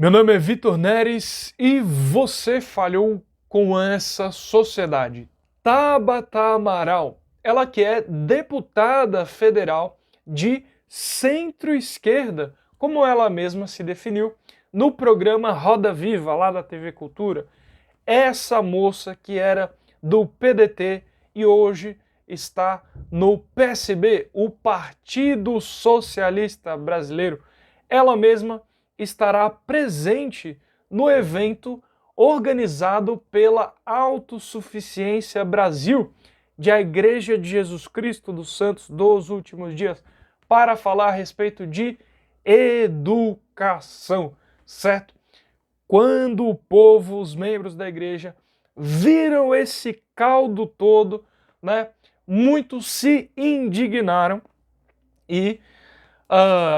Meu nome é Vitor Neres e você falhou com essa sociedade. Tabata Amaral, ela que é deputada federal de centro-esquerda, como ela mesma se definiu, no programa Roda Viva, lá da TV Cultura. Essa moça que era do PDT e hoje está no PSB, o Partido Socialista Brasileiro. Ela mesma estará presente no evento organizado pela Autossuficiência Brasil, de a Igreja de Jesus Cristo dos Santos dos Últimos Dias, para falar a respeito de educação, certo? Quando o povo, os membros da igreja, viram esse caldo todo, né, muitos se indignaram e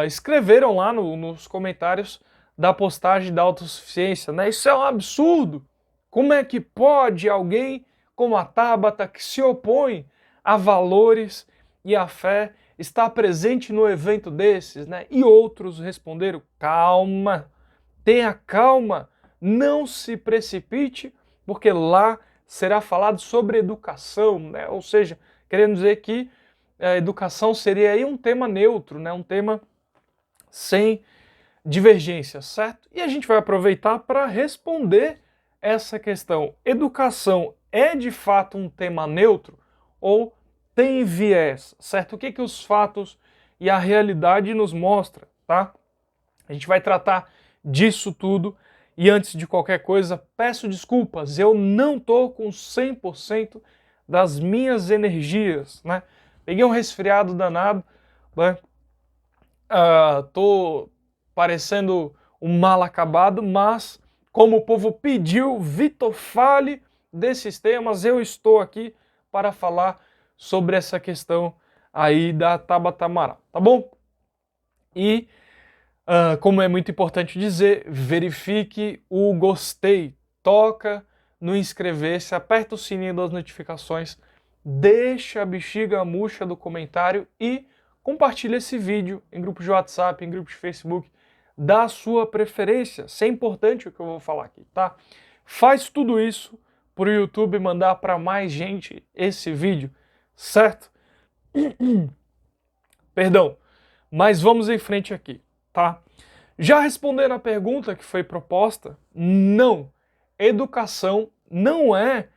escreveram lá nos comentários da postagem da autossuficiência, né? Isso é um absurdo! Como é que pode alguém como a Tabata, que se opõe a valores e a fé, estar presente no evento desses, né? E outros responderam: calma, tenha calma, não se precipite, porque lá será falado sobre educação, né? Ou seja, querendo dizer que a educação seria aí um tema neutro, né? Um tema sem divergência, certo? E a gente vai aproveitar para responder essa questão. Educação é de fato um tema neutro ou tem viés, certo? O que que os fatos e a realidade nos mostra, tá? A gente vai tratar disso tudo e antes de qualquer coisa, peço desculpas, eu não tô com 100% das minhas energias, né? Peguei um resfriado danado, né? Tô parecendo um mal acabado, mas como o povo pediu, Vitor, fale desses temas, eu estou aqui para falar sobre essa questão aí da Tabata Amaral, tá bom? E como é muito importante dizer, verifique o gostei, toca no inscrever-se, aperta o sininho das notificações, deixa a bexiga murcha do comentário e compartilha esse vídeo em grupo de WhatsApp, em grupo de Facebook, da sua preferência. Isso é importante o que eu vou falar aqui, tá? Faz tudo isso para o YouTube mandar para mais gente esse vídeo, certo? Perdão, mas vamos em frente aqui, tá? Já respondendo a pergunta que foi proposta, não. Educação não é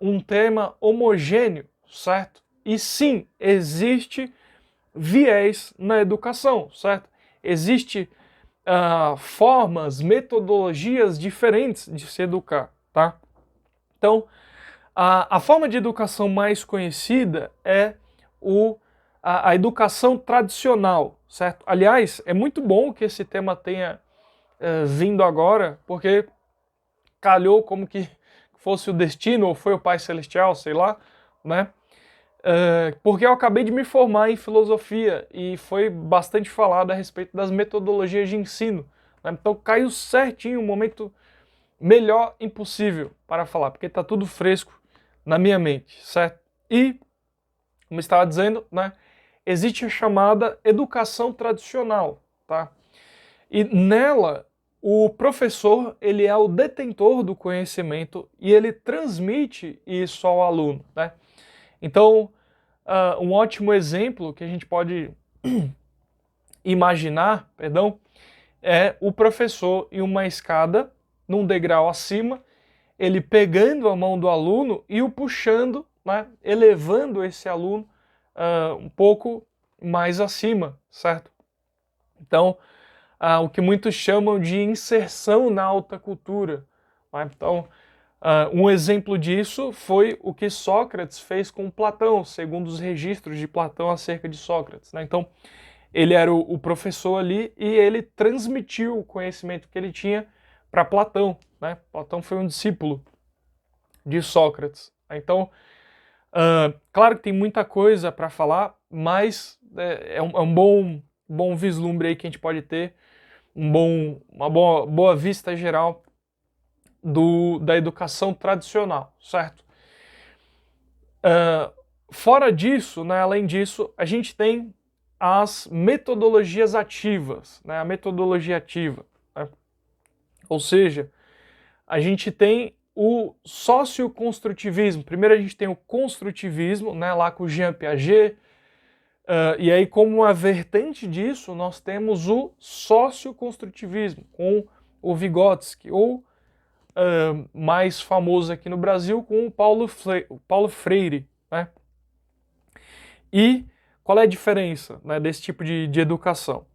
um tema homogêneo, certo? E sim, existe viés na educação, certo? Existe formas, metodologias diferentes de se educar, tá? Então, a forma de educação mais conhecida é a educação tradicional, certo? Aliás, é muito bom que esse tema tenha vindo agora, porque calhou como que fosse o destino, ou foi o Pai Celestial, sei lá, né? Porque eu acabei de me formar em filosofia e foi bastante falado a respeito das metodologias de ensino, né? Então caiu certinho o momento melhor impossível para falar, porque está tudo fresco na minha mente, certo? E, como estava dizendo, né, existe a chamada educação tradicional, tá? E nela, o professor, ele é o detentor do conhecimento e ele transmite isso ao aluno, né? Então, um ótimo exemplo que a gente pode imaginar, perdão, é o professor em uma escada, num degrau acima, ele pegando a mão do aluno e o puxando, né, elevando esse aluno um pouco mais acima, certo? Então, o que muitos chamam de inserção na alta cultura. Né? Então, um exemplo disso foi o que Sócrates fez com Platão, segundo os registros de Platão acerca de Sócrates. Né? Então, ele era o professor ali e ele transmitiu o conhecimento que ele tinha para Platão. Né? Platão foi um discípulo de Sócrates. Então, claro que tem muita coisa para falar, mas é um bom vislumbre aí que a gente pode ter, uma boa vista geral da educação tradicional, certo? Fora disso, né, além disso, a gente tem as metodologias ativas, né, a metodologia ativa. Né? Ou seja, a gente tem o socioconstrutivismo. Primeiro a gente tem o construtivismo, né, lá com Jean Piaget, e aí como uma vertente disso nós temos o socioconstrutivismo, com o Vygotsky, ou mais famoso aqui no Brasil, com o Paulo Freire, né? E qual é a diferença, né, desse tipo de educação?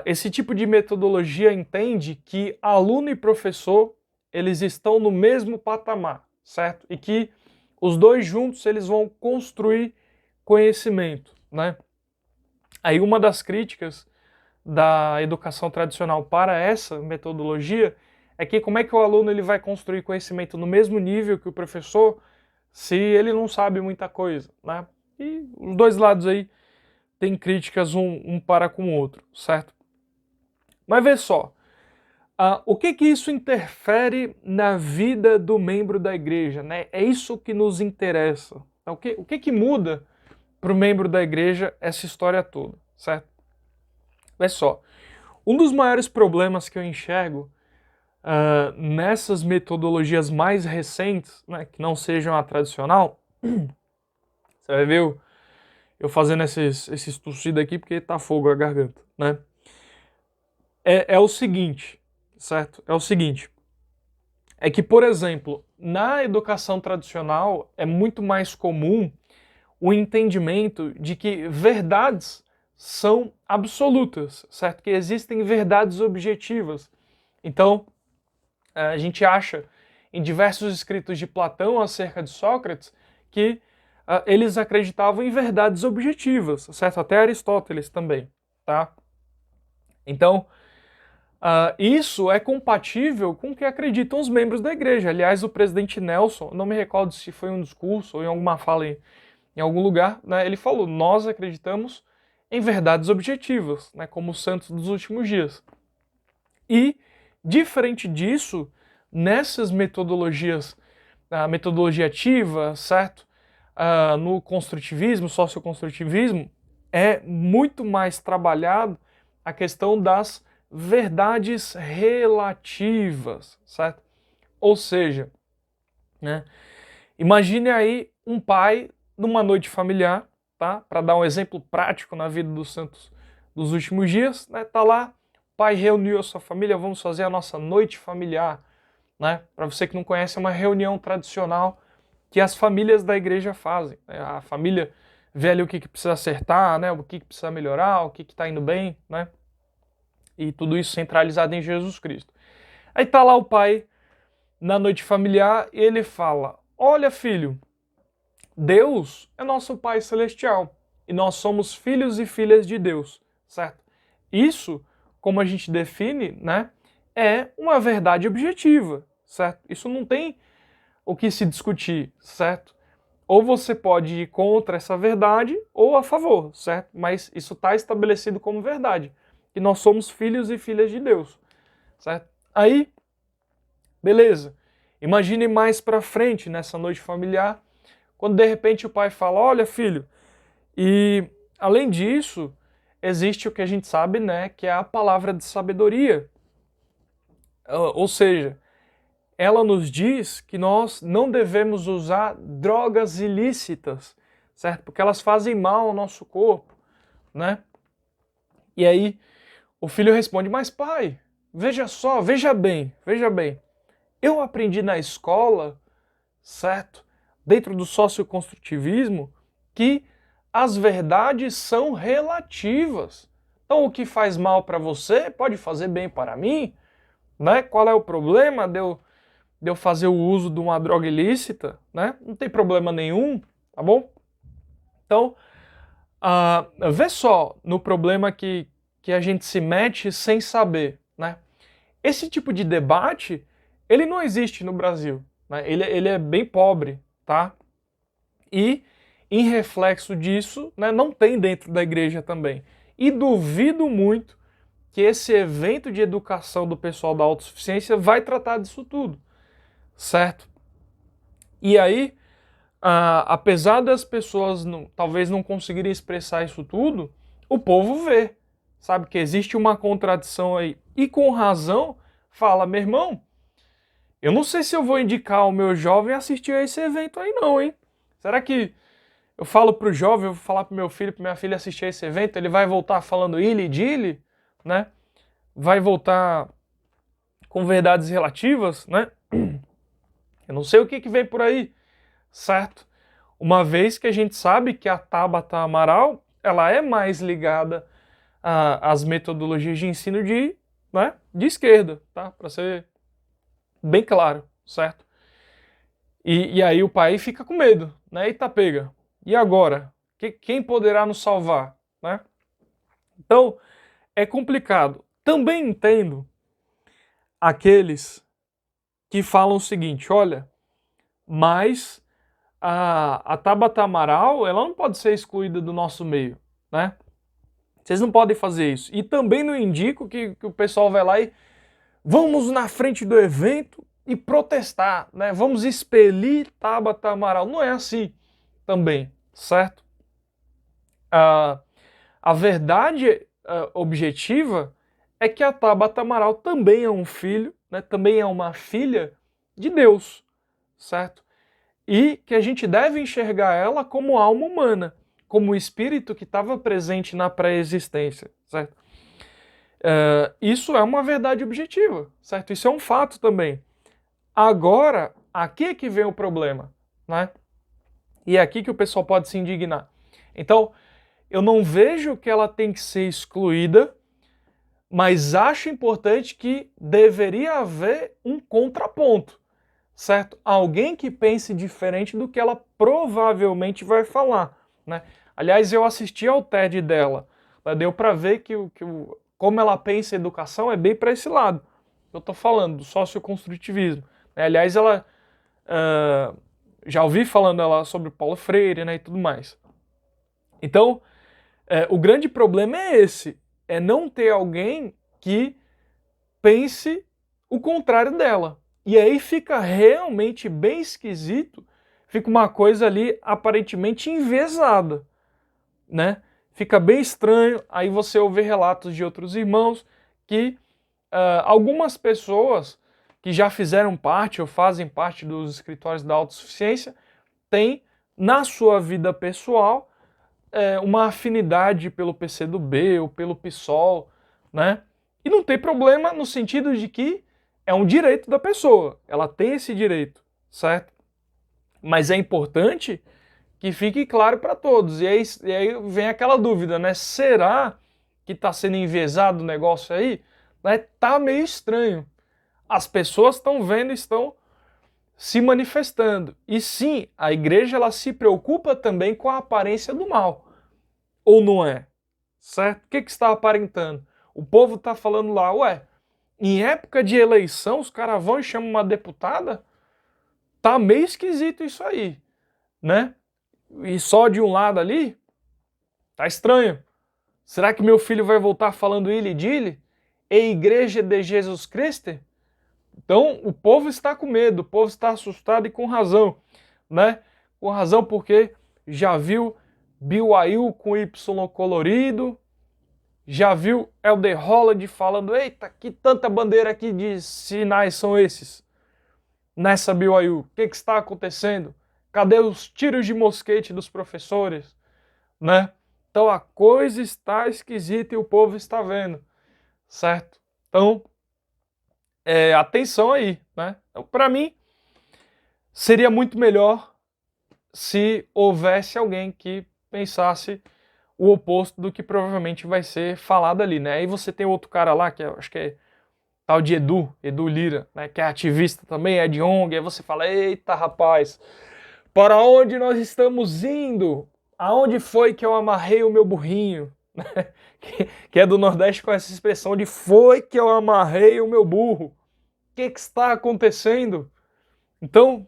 Esse tipo de metodologia entende que aluno e professor eles estão no mesmo patamar, certo? E que os dois juntos eles vão construir conhecimento, né? Aí uma das críticas da educação tradicional para essa metodologia é que como é que o aluno ele vai construir conhecimento no mesmo nível que o professor se ele não sabe muita coisa, né? E os dois lados aí têm críticas um para com o outro, certo? Mas vê só, o que isso interfere na vida do membro da igreja, né? É isso que nos interessa. O que muda para o membro da igreja essa história toda, certo? Vê só, um dos maiores problemas que eu enxergo nessas metodologias mais recentes, né, que não sejam a tradicional, você vai ver eu fazendo esses tossidos aqui porque tá fogo a garganta, né? É o seguinte, certo? É o seguinte, é que, por exemplo, na educação tradicional é muito mais comum o entendimento de que verdades são absolutas, certo? Que existem verdades objetivas. Então, a gente acha em diversos escritos de Platão acerca de Sócrates que eles acreditavam em verdades objetivas, certo? Até Aristóteles também, tá? Então, isso é compatível com o que acreditam os membros da igreja. Aliás, o presidente Nelson, não me recordo se foi em um discurso ou em alguma fala em algum lugar, né, ele falou, nós acreditamos em verdades objetivas, né, como os santos dos últimos dias. E, diferente disso, nessas metodologias, a metodologia ativa, certo? No construtivismo, socioconstrutivismo, é muito mais trabalhado a questão das verdades relativas, certo? Ou seja, né, imagine aí um pai numa noite familiar, tá? Para dar um exemplo prático na vida dos santos dos últimos dias, né? Tá lá, o pai reuniu a sua família, vamos fazer a nossa noite familiar, né? Para você que não conhece, é uma reunião tradicional que as famílias da igreja fazem, né? A família vê ali o que precisa acertar, né? O que precisa melhorar, o que está indo bem, né? E tudo isso centralizado em Jesus Cristo. Aí tá lá o pai na noite familiar e ele fala, olha filho, Deus é nosso Pai Celestial e nós somos filhos e filhas de Deus, certo? Isso, como a gente define, né, é uma verdade objetiva, certo? Isso não tem o que se discutir, certo? Ou você pode ir contra essa verdade ou a favor, certo? Mas isso está estabelecido como verdade, que nós somos filhos e filhas de Deus, certo? Aí, beleza. Imagine mais para frente nessa noite familiar, quando de repente o pai fala, olha filho, e além disso, existe o que a gente sabe, né, que é a palavra de sabedoria. Ou seja, ela nos diz que nós não devemos usar drogas ilícitas, certo? Porque elas fazem mal ao nosso corpo, né? E aí o filho responde, mas pai, veja só, veja bem, eu aprendi na escola, certo? Dentro do socioconstrutivismo, que as verdades são relativas. Então, o que faz mal para você pode fazer bem para mim, né? Qual é o problema de eu fazer o uso de uma droga ilícita, né? Não tem problema nenhum, tá bom? Então, vê só no problema que a gente se mete sem saber, né? Esse tipo de debate, ele não existe no Brasil, né? Ele é bem pobre, tá? E, em reflexo disso, né, não tem dentro da igreja também. E duvido muito que esse evento de educação do pessoal da autossuficiência vai tratar disso tudo, certo? E aí, apesar das pessoas talvez não conseguirem expressar isso tudo, o povo vê, sabe, que existe uma contradição aí. E com razão fala, meu irmão, eu não sei se eu vou indicar o meu jovem a assistir a esse evento aí não, hein? Será que eu falo pro jovem, eu vou falar pro meu filho, pra minha filha assistir a esse evento, ele vai voltar falando ili dili, né? Vai voltar com verdades relativas, né? Eu não sei o que vem por aí, certo? Uma vez que a gente sabe que a Tabata Amaral, ela é mais ligada às metodologias de ensino de esquerda, tá? Para ser bem claro, certo? E aí o pai fica com medo, né? Eita pega. E agora? Quem poderá nos salvar, né? Então, é complicado. Também entendo aqueles que falam o seguinte, olha, mas a Tabata Amaral, ela não pode ser excluída do nosso meio, né? Vocês não podem fazer isso. E também não indico que o pessoal vai lá e vamos na frente do evento e protestar, né? Vamos expelir Tabata Amaral. Não é assim também, certo? A verdade objetiva é que a Tabata Amaral também é um filho, né? Também é uma filha de Deus, certo? E que a gente deve enxergar ela como alma humana, como espírito que estava presente na pré-existência, certo? Isso é uma verdade objetiva, certo? Isso é um fato também. Agora, aqui é que vem o problema, né? E é aqui que o pessoal pode se indignar. Então, eu não vejo que ela tem que ser excluída, mas acho importante que deveria haver um contraponto, certo? Alguém que pense diferente do que ela provavelmente vai falar, né? Aliás, eu assisti ao TED dela, deu para ver como ela pensa em educação é bem para esse lado. Eu estou falando do socioconstrutivismo. Aliás, ela já ouvi falando ela sobre Paulo Freire, né, e tudo mais. Então, o grande problema é esse, é não ter alguém que pense o contrário dela. E aí fica realmente bem esquisito, fica uma coisa ali aparentemente enviesada, né? Fica bem estranho, aí você ouve relatos de outros irmãos que algumas pessoas que já fizeram parte ou fazem parte dos escritórios da autossuficiência têm na sua vida pessoal uma afinidade pelo PCdoB ou pelo PSOL, né? E não tem problema no sentido de que é um direito da pessoa, ela tem esse direito, certo? Mas é importante que fique claro para todos. E aí vem aquela dúvida, né? Será que está sendo enviesado o negócio aí? Né? Tá meio estranho. As pessoas estão vendo, estão se manifestando. E sim, a igreja ela se preocupa também com a aparência do mal. Ou não é? Certo? O que está aparentando? O povo está falando lá, ué, em época de eleição os caras vão e chamam uma deputada? Tá meio esquisito isso aí, né? E só de um lado ali? Tá estranho. Será que meu filho vai voltar falando ili dili? E igreja de Jesus Cristo? Então o povo está com medo, o povo está assustado e com razão, né? Com razão porque já viu BYU com Y colorido, já viu Elder Holland falando, eita, que tanta bandeira aqui de sinais são esses? Nessa BYU, o que está acontecendo? Cadê os tiros de mosquete dos professores? Né? Então a coisa está esquisita e o povo está vendo, certo? Então, atenção aí, né? Então, para mim, seria muito melhor se houvesse alguém que pensasse o oposto do que provavelmente vai ser falado ali, né? Aí você tem outro cara lá, que acho que é tal de Edu Lira, né? Que é ativista também, é de ONG, aí você fala, eita rapaz, para onde nós estamos indo? Aonde foi que eu amarrei o meu burrinho? que é do Nordeste com essa expressão de foi que eu amarrei o meu burro. O que está acontecendo? Então,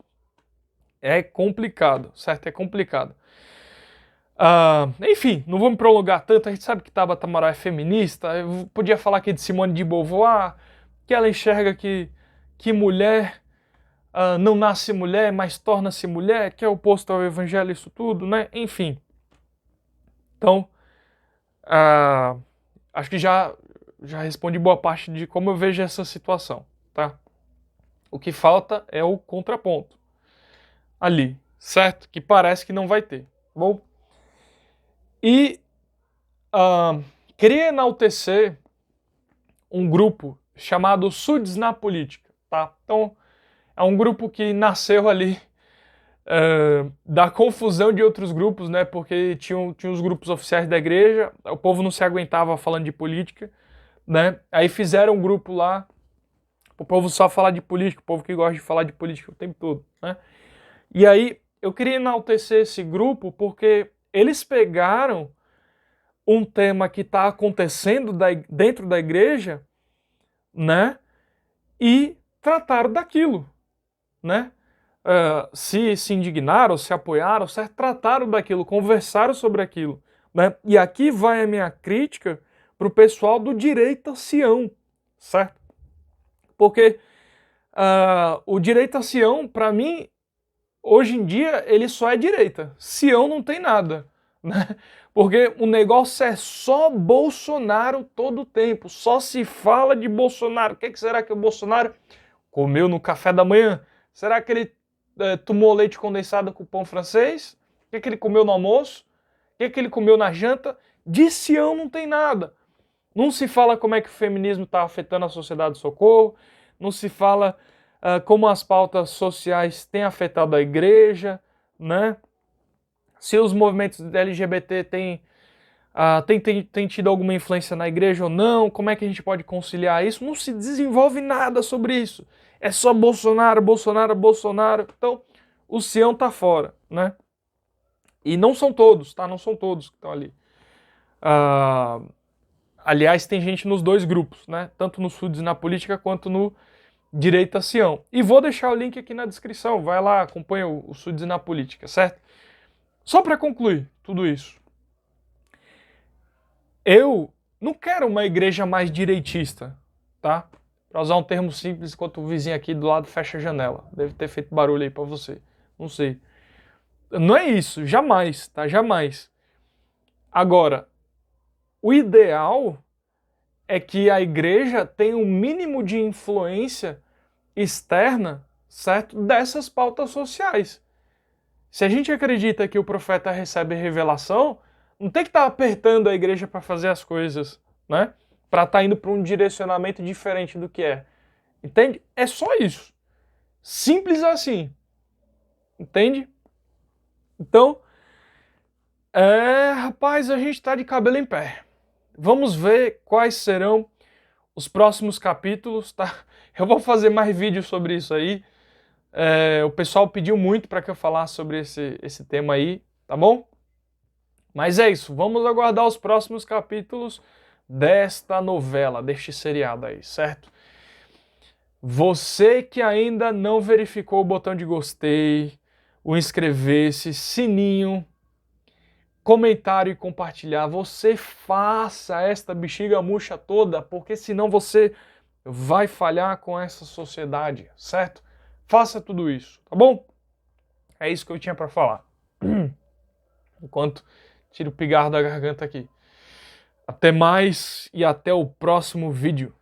é complicado, certo? É complicado. Enfim, não vou me prolongar tanto, a gente sabe que Tabata Amaral é feminista, eu podia falar aqui de Simone de Beauvoir, que ela enxerga que mulher não nasce mulher, mas torna-se mulher, que é oposto ao evangelho, isso tudo, né? Enfim. Então, acho que já respondi boa parte de como eu vejo essa situação, tá? O que falta é o contraponto ali, certo? Que parece que não vai ter, tá bom? E queria enaltecer um grupo chamado Suds na Política, tá? Então, é um grupo que nasceu ali da confusão de outros grupos, né? Porque tinha os grupos oficiais da igreja, o povo não se aguentava falando de política, né? Aí fizeram um grupo lá, o povo só falar de política, o povo que gosta de falar de política o tempo todo, né? E aí, eu queria enaltecer esse grupo porque eles pegaram um tema que está acontecendo dentro da igreja, né? E trataram daquilo, né? Se indignaram, se apoiaram, certo? Trataram daquilo, conversaram sobre aquilo, né? E aqui vai a minha crítica para o pessoal do direito a Sião, certo? Porque o direito a Sião, para mim, hoje em dia, ele só é direita. Sião não tem nada, né? Porque o negócio é só Bolsonaro todo o tempo, só se fala de Bolsonaro. O que será que o Bolsonaro comeu no café da manhã? Será que ele tomou leite condensado com pão francês? O que ele comeu no almoço? O que ele comeu na janta? De Sião não tem nada. Não se fala como é que o feminismo está afetando a sociedade do socorro, não se fala como as pautas sociais têm afetado a igreja, né? Se os movimentos LGBT têm tido alguma influência na igreja ou não, como é que a gente pode conciliar isso? Não se desenvolve nada sobre isso. É só Bolsonaro, Bolsonaro, Bolsonaro. Então, o Sião tá fora, né? E não são todos, tá? Não são todos que estão ali. Aliás, tem gente nos dois grupos, né? Tanto no Suds na Política quanto no Direito a Sião. E vou deixar o link aqui na descrição. Vai lá, acompanha o Suds na Política, certo? Só para concluir tudo isso. Eu não quero uma igreja mais direitista, tá? Para usar um termo simples, enquanto o vizinho aqui do lado fecha a janela. Deve ter feito barulho aí para você. Não sei. Não é isso, jamais, tá? Jamais. Agora, o ideal é que a igreja tenha um mínimo de influência externa, certo? Dessas pautas sociais. Se a gente acredita que o profeta recebe revelação, não tem que estar apertando a igreja para fazer as coisas, né? Para estar indo para um direcionamento diferente do que é. Entende? É só isso. Simples assim. Entende? Então, rapaz, a gente está de cabelo em pé. Vamos ver quais serão os próximos capítulos, tá? Eu vou fazer mais vídeos sobre isso aí. O pessoal pediu muito para que eu falasse sobre esse tema aí, tá bom? Mas é isso, vamos aguardar os próximos capítulos desta novela, deste seriado aí, certo? Você que ainda não verificou o botão de gostei, o inscrever-se, sininho, comentário e compartilhar, você faça esta bexiga murcha toda, porque senão você vai falhar com essa sociedade, certo? Faça tudo isso, tá bom? É isso que eu tinha para falar. Enquanto tiro o pigarro da garganta aqui. Até mais e até o próximo vídeo.